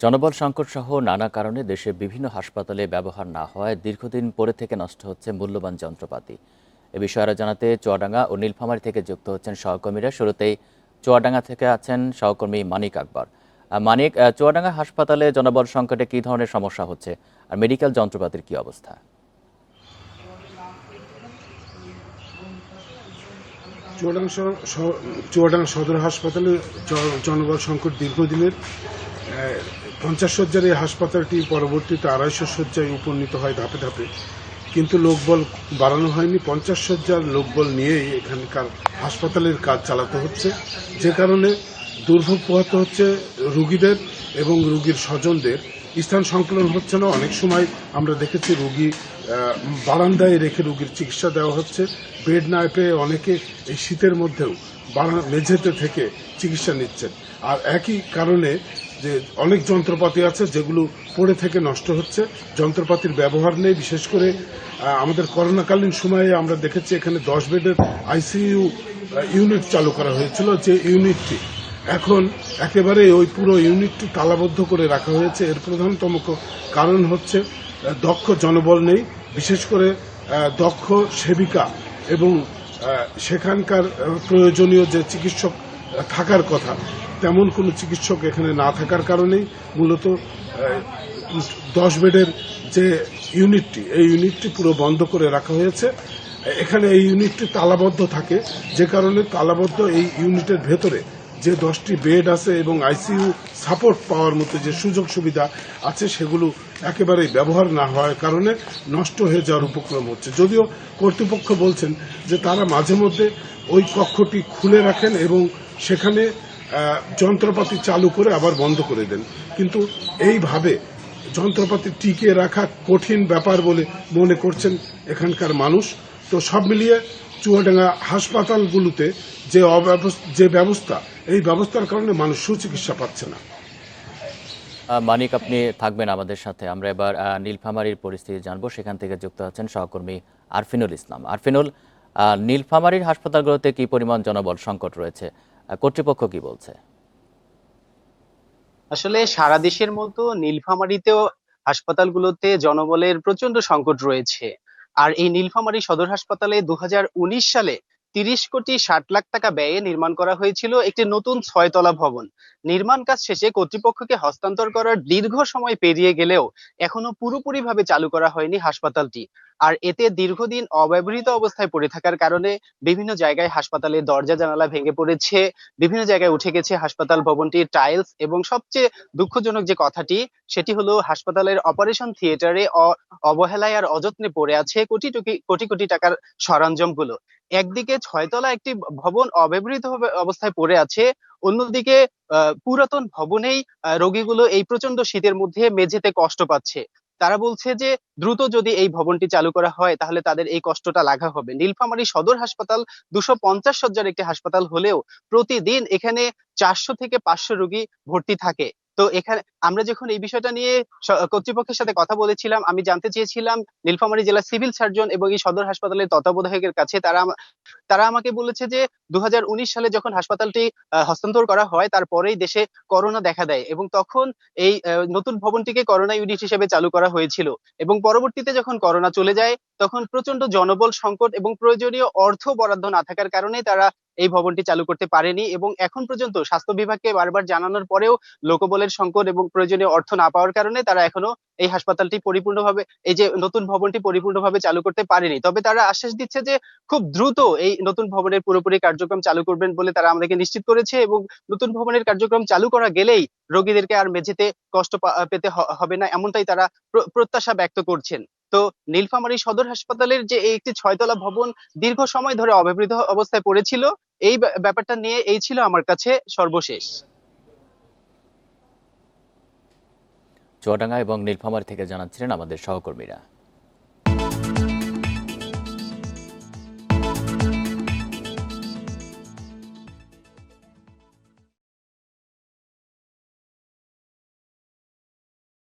জনবল সংকট সহ নানা কারণে দেশে বিভিন্ন হাসপাতালে ব্যবহার না হওয়ায় দীর্ঘদিন পড়ে থেকে নষ্ট হচ্ছে মূল্যবান যন্ত্রপাতি। এ বিষয়ে আরও জানাতে চুয়াডাঙ্গা ও নীলফামারী থেকে যুক্ত হচ্ছেন সহকর্মীরা। শুরুতেই চুয়াডাঙ্গা থেকে আছেন সহকর্মী মানিক আকবর। মানিক, চুয়াডাঙ্গা হাসপাতালে জনবল সংকটে কী ধরনের সমস্যা হচ্ছে আর মেডিকেল যন্ত্রপাতির কী অবস্থা? চুয়াডাঙ্গা সদর হাসপাতালে জনবল সংকট দীর্ঘদিনের। 50 শয্যার এই হাসপাতালটি পরবর্তীতে 250 শয্যায় উপনীত হয় ধাপে ধাপে, কিন্তু লোকবল বাড়ানো হয়নি। 50 শয্যার লোকবল নিয়েই এখানকার হাসপাতালের কাজ চালাতে হচ্ছে, যে কারণে দুর্ভোগ পোহাতে হচ্ছে রুগীদের এবং রুগীর স্বজনদের। স্থান সংকুলন হচ্ছে না। অনেক সময় আমরা দেখেছি রুগী বারান্দায় রেখে রুগীর চিকিৎসা দেওয়া হচ্ছে। বেড না পেয়ে অনেকে এই শীতের মধ্যেও মেঝেতে থেকে চিকিৎসা নিচ্ছেন। আর একই কারণে যে অনেক যন্ত্রপাতি আছে যেগুলো পড়ে থেকে নষ্ট হচ্ছে, যন্ত্রপাতির ব্যবহার নেই। বিশেষ করে আমাদের করোনাকালীন সময়ে আমরা দেখেছি এখানে 10 বেডের আইসিইউ ইউনিট চালু করা হয়েছিল, যে ইউনিটটি এখন একেবারে ওই পুরো ইউনিটটি তালাবদ্ধ করে রাখা হয়েছে। এর প্রধানতম কারণ হচ্ছে দক্ষ জনবল নেই, বিশেষ করে দক্ষ সেবিকা এবং সেখানকার প্রয়োজনীয় যে চিকিৎসক থাকার কথা তেমন কোনো চিকিৎসক এখানে না থাকার কারণেই মূলত 10 বেডের যে ইউনিটটি, এই ইউনিটটি পুরো বন্ধ করে রাখা হয়েছে। এখানে এই ইউনিটটি তালাবদ্ধ থাকে, যে কারণে তালাবদ্ধ এই ইউনিটের ভেতরে যে 10টি বেড আছে এবং আইসিইউ সাপোর্ট পাওয়ার মতো যে সুযোগ সুবিধা আছে সেগুলো একেবারেই ব্যবহার না হওয়ার কারণে নষ্ট হয়ে যাওয়ার উপক্রম হচ্ছে। যদিও কর্তৃপক্ষ বলছেন যে তারা মাঝে মধ্যে ওই কক্ষটি খুলে রাখেন এবং সেখানে যন্ত্রপাতি চালু করে আবার বন্ধ করে দেন, কিন্তু এইভাবে যন্ত্রপাতি টিকিয়ে রাখা কঠিন ব্যাপার বলে মনে করছেন এখানকার মানুষ। তো সব মিলিয়ে চুয়াডাঙ্গা হাসপাতালগুলোতে যে ব্যবস্থা, এই ব্যবস্থার কারণে মানুষ সুচিকিৎসা পাচ্ছে না। মানিক, আপনি থাকবেন আমাদের সাথে। আমরা এবার নীলফামারীর পরিস্থিতি জানবো। সেখান থেকে যুক্ত আছেন সহকর্মী আরফিনুল ইসলাম। আরফিনুল, নীলফামারীর হাসপাতালগুলোতে কি পরিমাণ জনবল সংকট রয়েছে, কর্তৃপক্ষ কি বলছে? আসলে সারা দেশের মতো নীলফামারীতেও হাসপাতালগুলোতে জনবলের প্রচন্ড সংকট রয়েছে। আর এই নীলফামারী সদর হাসপাতালে 2019 সালে 30,60,00,000 টাকা ব্যয়ে নির্মাণ করা হয়েছিল একটি নতুন 6 তলা ভবন। নির্মাণ কাজ শেষে কর্তৃপক্ষকে হস্তান্তর করার দীর্ঘ সময় পেরিয়ে গেলেও এখনো পুরোপুরিভাবে চালু করা হয়নি হাসপাতালটি। আর এতে দীর্ঘদিন অব্যবহৃত অবস্থায় পড়ে থাকার কারণে বিভিন্ন জায়গায় হাসপাতালের দরজা জানালা ভেঙে পড়েছে, বিভিন্ন জায়গায় উঠে গেছে হাসপাতাল ভবনটির টাইলস, এবং সবচেয়ে দুঃখজনক যে কথাটি সেটি হলো হাসপাতালের অপারেশন থিয়েটারে অবহেলায় আর অযত্নে পড়ে আছে কোটি কোটি কোটি টাকার সরঞ্জামগুলো। একদিকে 6 তলা একটি ভবন অব্যবহৃত অবস্থায় পড়ে আছে, অন্যদিকে পুরাতন ভবনেই রোগীগুলো এই প্রচন্ড শীতের মধ্যে মেঝেতে কষ্ট পাচ্ছে। তারা বলছে যে দ্রুত যদি এই ভবনটি চালু করা হয় তাহলে তাদের এই কষ্টটা লাঘব হবে। নীলফামারী সদর হাসপাতাল 250 শয্যার একটি হাসপাতাল হলেও প্রতিদিন এখানে 400 থেকে 500 রোগী ভর্তি থাকে। তো এখানে আমরা যখন এই বিষয়টা নিয়ে কর্তৃপক্ষের সাথে কথা বলেছিলাম, আমি জানতে চেয়েছিলাম নীলফামারী জেলা সিভিল সার্জন এবং এই সদর হাসপাতালের তত্ত্বাবধায়কের কাছে। তারা আমাকে বলেছে যে 2019 সালে যখন হাসপাতালটি হস্তান্তর করা হয় তারপরেই দেশে করোনা দেখা দেয়, এবং তখন এই নতুন ভবনটিকে করোনা ইউনিট হিসেবে চালু করা হয়েছিল, এবং পরবর্তীতে যখন করোনা চলে যায় তখন প্রচন্ড জনবল সংকট এবং প্রয়োজনীয় অর্থ বরাদ্দ না থাকার কারণে তারা এই ভবনটি চালু করতে পারেনি। এবং এখন পর্যন্ত স্বাস্থ্য বিভাগকে বারবার জানানোর পরেও লোকবলের সংকট এবং প্রয়োজনীয় অর্থ না পাওয়ার কারণে তারা এখনো এই হাসপাতালটি পরিপূর্ণভাবে, এই যে নতুন ভবনটি পরিপূর্ণভাবে চালু করতে পারেনি। তবে তারা আশ্বাস দিচ্ছে যে খুব দ্রুত এই নতুন ভবনের পুরোপুরি কার্যক্রম চালু করবেন বলে তারা আমাদেরকে নিশ্চিত করেছে, এবং নতুন ভবনের কার্যক্রম চালু করা গেলেই রোগীদেরকে আর মেঝেতে কষ্ট পেতে হবে না, এমনটাই তারা প্রত্যাশা ব্যক্ত করছেন। তো নীলফামারী সদর হাসপাতালের যে এই একটি 6 তলা ভবন দীর্ঘ সময় ধরে অব্যবহৃত অবস্থায় পড়েছিল, এই ব্যাপারটা নিয়ে এই ছিল আমার কাছে সর্বশেষ। চুয়াডাঙ্গা এবং নীলফামারী থেকে জানাচ্ছিলেন আমাদের সহকর্মীরা।